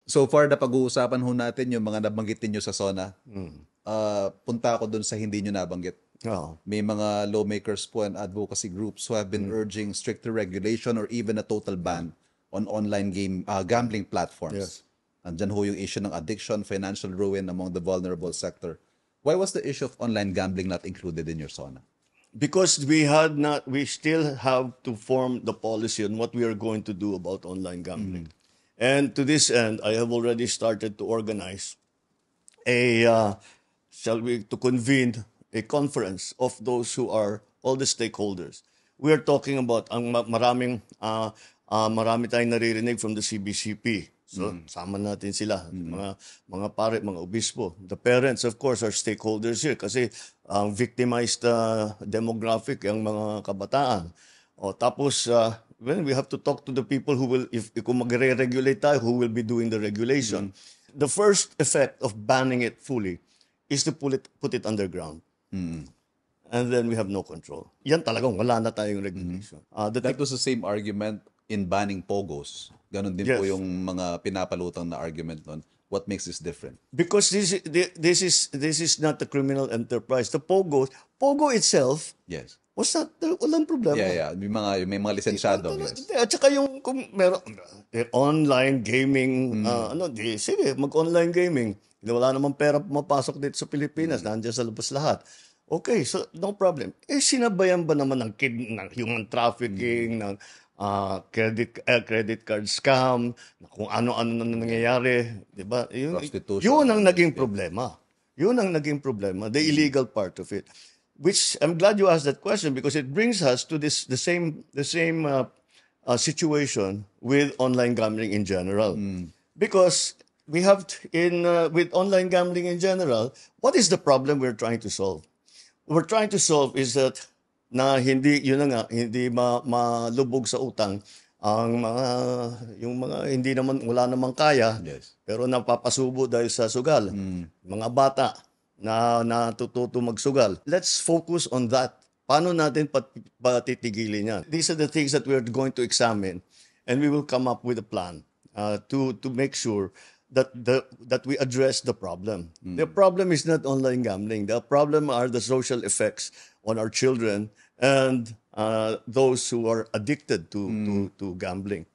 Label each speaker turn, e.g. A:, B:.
A: So far na pag-uusapan ho natin yung mga nabanggit niyo sa SONA. Punta ako dun sa hindi niyo nabanggit.
B: Oo.
A: May mga lawmakers po and advocacy groups who have been urging stricter regulation or even a total ban on online gambling platforms.
B: Yes.
A: Andyan ho yung issue ng addiction, financial ruin among the vulnerable sector. Why was the issue of online gambling not included in your SONA?
B: Because we still have to form the policy on what we are going to do about online gambling. And to this end, I have already started to organize a, to convene a conference of those who are all the stakeholders. We are talking about marami tayong naririnig from the CBCP. So, sama natin sila, mga obispo. The parents, of course, are stakeholders here kasi ang victimized demographic ang mga kabataan. Tapos, well, we have to talk to the people who will, if kung magre-regulate tayo, who will be doing the regulation. The first effect of banning it fully is to put it underground. And then we have no control. Yan talagang wala na tayong regulation.
A: That was the same argument in banning POGOs. Ganon din po
B: Yes.
A: yung mga pinapalutang na argument nun. What makes this different?
B: Because this is not a criminal enterprise. The Pogo itself
A: Yes.
B: was not, walang problema.
A: Yeah. May mga lisensyado. Yes.
B: At saka yung kung meron online gaming, sige, mag-online gaming. Wala namang pera mapasok dito sa Pilipinas, nandiyan sa labas lahat. Okay, so no problem. Sinabayan ba naman ng human trafficking, ng credit card scam, kung ano-ano na nangyayari, 'di ba?
A: Prostitution.
B: Yun ang naging problema. Yun ang naging problema, the illegal part of it. Which I'm glad you asked that question because it brings us to the same situation with online gambling in general. Because we have with online gambling in general, what is the problem we're trying to solve? What we're trying to solve is that na hindi malubog sa utang ang hindi naman wala namang kaya,
A: Yes.
B: pero napapasubo dahil sa sugal. Mga bata na natututo magsugal. Let's focus on that. Paano natin patitigilin yan? These are the things that we're going to examine, and we will come up with a plan to make sure that we address the problem. The problem is not online gambling. The problem are the social effects on our children and those who are addicted to gambling.